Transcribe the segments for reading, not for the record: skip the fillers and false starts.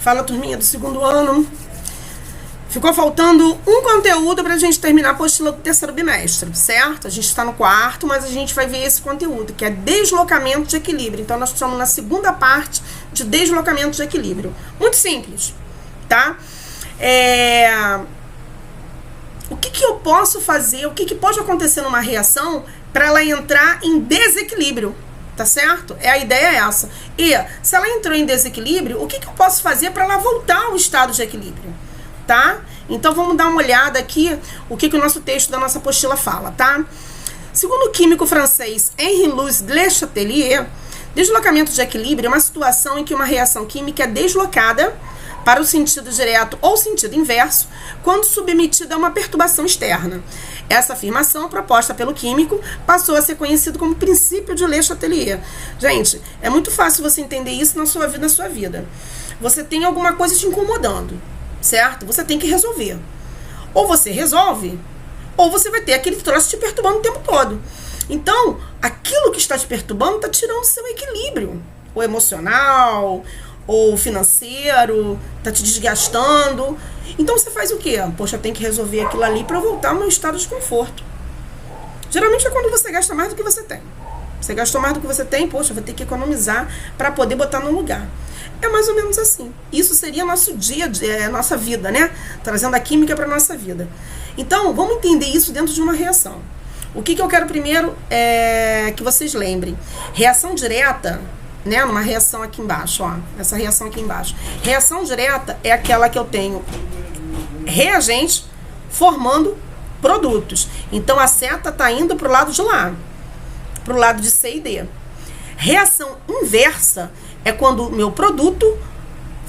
Fala, turminha do segundo ano. Ficou faltando um conteúdo pra gente terminar a apostila do terceiro bimestre, certo? A gente está no quarto, mas a gente vai ver esse conteúdo, que é deslocamento de equilíbrio. Então, nós estamos na segunda parte de deslocamento de equilíbrio. Muito simples, tá? O que eu posso fazer, o que pode acontecer numa reação para ela entrar em desequilíbrio, tá certo? A ideia é essa. E se ela entrou em desequilíbrio, o que eu posso fazer para ela voltar ao estado de equilíbrio, tá? Então vamos dar uma olhada aqui o que o nosso texto da nossa apostila fala, tá? Segundo o químico francês Henri-Louis Le Chatelier, deslocamento de equilíbrio é uma situação em que uma reação química é deslocada para o sentido direto ou sentido inverso, quando submetida a uma perturbação externa. Essa afirmação, proposta pelo químico, passou a ser conhecido como princípio de Le Chatelier. Gente, é muito fácil você entender isso na sua vida. Você tem alguma coisa te incomodando, certo? Você tem que resolver. Ou você resolve, ou você vai ter aquele troço te perturbando o tempo todo. Então, aquilo que está te perturbando está tirando seu equilíbrio, ou emocional, ou financeiro, tá te desgastando. Então você faz o quê? Poxa, tem que resolver aquilo ali para voltar ao meu estado de conforto. Geralmente é quando você gasta mais do que você tem. Você gastou mais do que você tem, poxa, vai ter que economizar para poder botar no lugar. É mais ou menos assim. Isso seria nosso nossa vida, né? Trazendo a química para nossa vida. Então, vamos entender isso dentro de uma reação. O que eu quero primeiro é que vocês lembrem. Reação direta, né, numa reação aqui embaixo, ó, essa reação aqui embaixo. Reação direta é aquela que eu tenho reagentes formando produtos. Então, a seta está indo para o lado de lá, para o lado de C e D. Reação inversa é quando o meu produto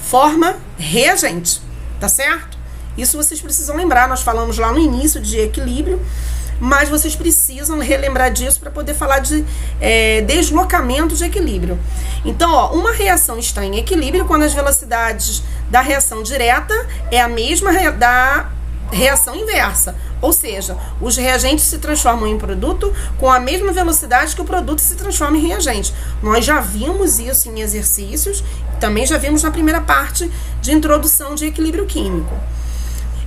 forma reagente, tá certo? Isso vocês precisam lembrar, nós falamos lá no início de equilíbrio, mas vocês precisam relembrar disso para poder falar de deslocamento de equilíbrio. Então, ó, uma reação está em equilíbrio quando as velocidades da reação direta é a mesma da reação inversa. Ou seja, os reagentes se transformam em produto com a mesma velocidade que o produto se transforma em reagente. Nós já vimos isso em exercícios, também já vimos na primeira parte de introdução de equilíbrio químico.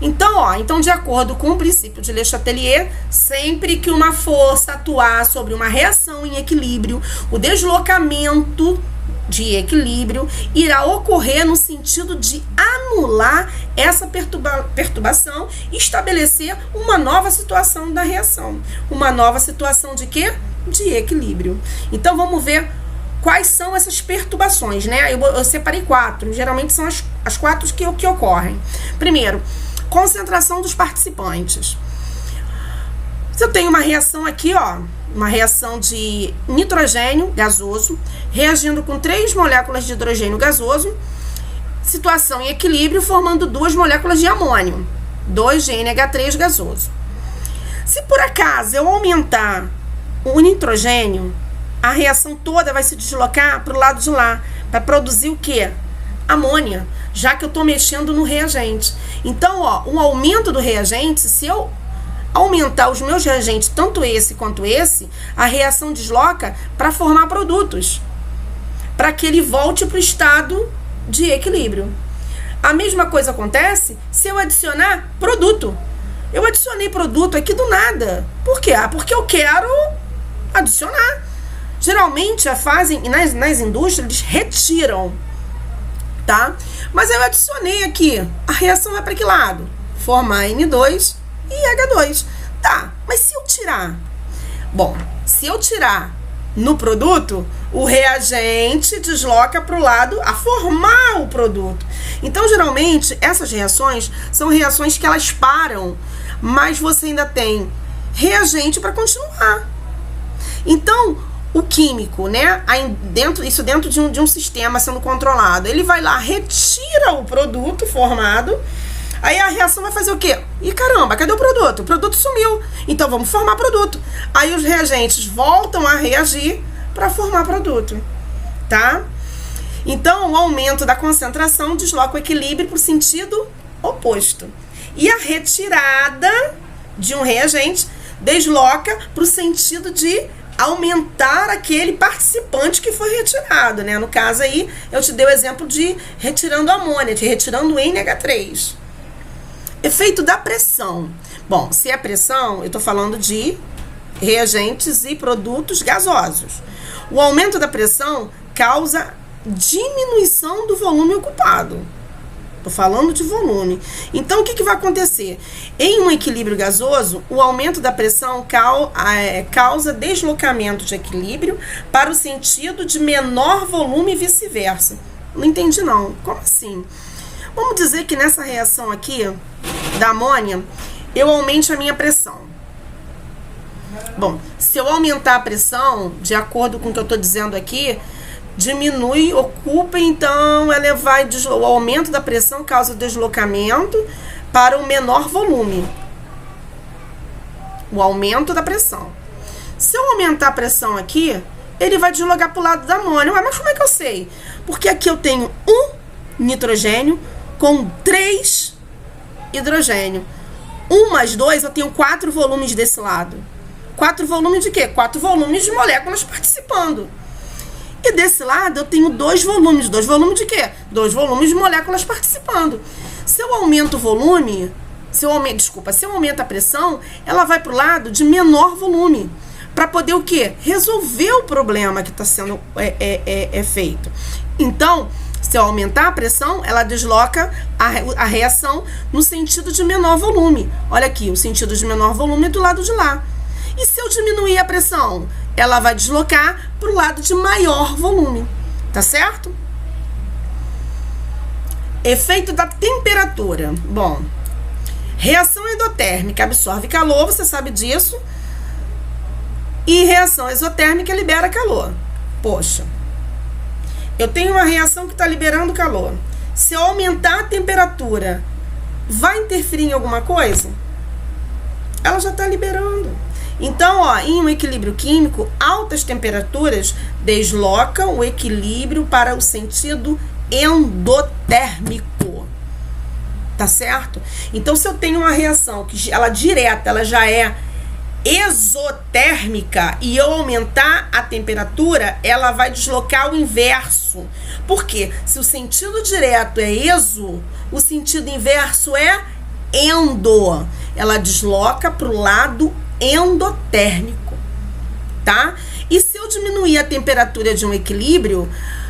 Então, de acordo com o princípio de Le Chatelier, sempre que uma força atuar sobre uma reação em equilíbrio, o deslocamento de equilíbrio irá ocorrer no sentido de anular essa perturbação e estabelecer uma nova situação da reação. Uma nova situação de quê? De equilíbrio. Então, vamos ver quais são essas perturbações, né? Eu separei 4, geralmente são as 4 que ocorrem. Primeiro, concentração dos participantes. Se eu tenho uma reação aqui, ó, uma reação de nitrogênio gasoso, reagindo com 3 moléculas de hidrogênio gasoso, situação em equilíbrio, formando 2 moléculas de amônio, 2GNH3 gasoso. Se por acaso eu aumentar o nitrogênio, a reação toda vai se deslocar para o lado de lá, para produzir o quê? Amônia, já que eu estou mexendo no reagente. Então, ó, um aumento do reagente, se eu aumentar os meus reagentes, tanto esse quanto esse, a reação desloca para formar produtos, para que ele volte para o estado de equilíbrio. A mesma coisa acontece se eu adicionar produto. Eu adicionei produto aqui do nada. Por quê? Porque eu quero adicionar. Geralmente fazem, nas indústrias, eles retiram, tá? Mas eu adicionei aqui, a reação vai para que lado? Formar N2 e H2. Tá, mas se eu tirar? Bom, se eu tirar no produto, o reagente desloca para o lado a formar o produto. Então, geralmente, essas reações são reações que elas param, mas você ainda tem reagente para continuar. Então, o químico, né, isso dentro de um sistema sendo controlado, ele vai lá, retira o produto formado, aí a reação vai fazer o quê? Ih, caramba, cadê o produto? O produto sumiu, então vamos formar produto. Aí os reagentes voltam a reagir para formar produto, tá? Então, o aumento da concentração desloca o equilíbrio para o sentido oposto. E a retirada de um reagente desloca para o sentido de aumentar aquele participante que foi retirado, né? No caso aí, eu te dei o exemplo de retirando amônia, de retirando NH3. Efeito da pressão. Bom, se é pressão, eu estou falando de reagentes e produtos gasosos. O aumento da pressão causa diminuição do volume ocupado. Estou falando de volume. Então, o que vai acontecer? Em um equilíbrio gasoso, o aumento da pressão causa deslocamento de equilíbrio para o sentido de menor volume e vice-versa. Não entendi, não. Como assim? Vamos dizer que nessa reação aqui, da amônia, eu aumente a minha pressão. Bom, se eu aumentar a pressão, de acordo com o que eu estou dizendo aqui, diminui, ocupa, então o aumento da pressão causa deslocamento para o menor volume. O aumento da pressão. Se eu aumentar a pressão aqui, ele vai deslocar para o lado da amônia. Mas como é que eu sei? Porque aqui eu tenho um nitrogênio com 3 hidrogênio. 1 mais 2, eu tenho 4 volumes desse lado. 4 volumes de quê? 4 volumes de moléculas participando. E desse lado eu tenho 2 volumes. 2 volumes de quê? 2 volumes de moléculas participando. Se eu aumento o volume, se eu aumento a pressão, ela vai para o lado de menor volume. Para poder o quê? Resolver o problema que está sendo feito. Então, se eu aumentar a pressão, ela desloca a reação no sentido de menor volume. Olha aqui, o sentido de menor volume é do lado de lá. E se eu diminuir a pressão, ela vai deslocar para o lado de maior volume. Tá certo? Efeito da temperatura. Bom, reação endotérmica absorve calor, você sabe disso. E reação exotérmica libera calor. Poxa, eu tenho uma reação que está liberando calor. Se eu aumentar a temperatura, vai interferir em alguma coisa? Ela já está liberando. Então, em um equilíbrio químico, altas temperaturas deslocam o equilíbrio para o sentido endotérmico. Tá certo? Então, se eu tenho uma reação que ela direta, ela já é exotérmica e eu aumentar a temperatura, ela vai deslocar o inverso. Por quê? Se o sentido direto é exo, o sentido inverso é endo. Ela desloca para o lado endotérmico, tá? E se eu diminuir a temperatura de um equilíbrio,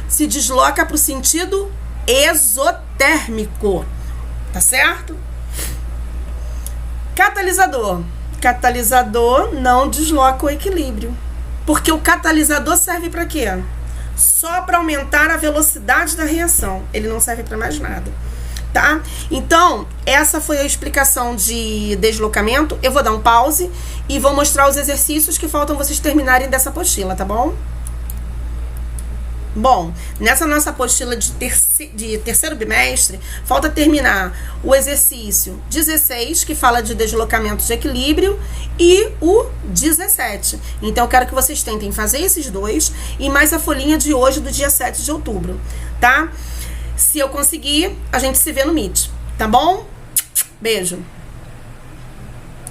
se desloca para o sentido exotérmico, tá certo? Catalisador. Catalisador não desloca o equilíbrio, porque o catalisador serve para quê? Só para aumentar a velocidade da reação, ele não serve para mais nada. Tá? Então, essa foi a explicação de deslocamento. Eu vou dar um pause e vou mostrar os exercícios que faltam vocês terminarem dessa apostila, tá bom? Bom, nessa nossa apostila de terceiro bimestre, falta terminar o exercício 16, que fala de deslocamento de equilíbrio, e o 17. Então, eu quero que vocês tentem fazer esses dois e mais a folhinha de hoje, do dia 7 de outubro, tá? Se eu conseguir, a gente se vê no Meet, tá bom? Beijo!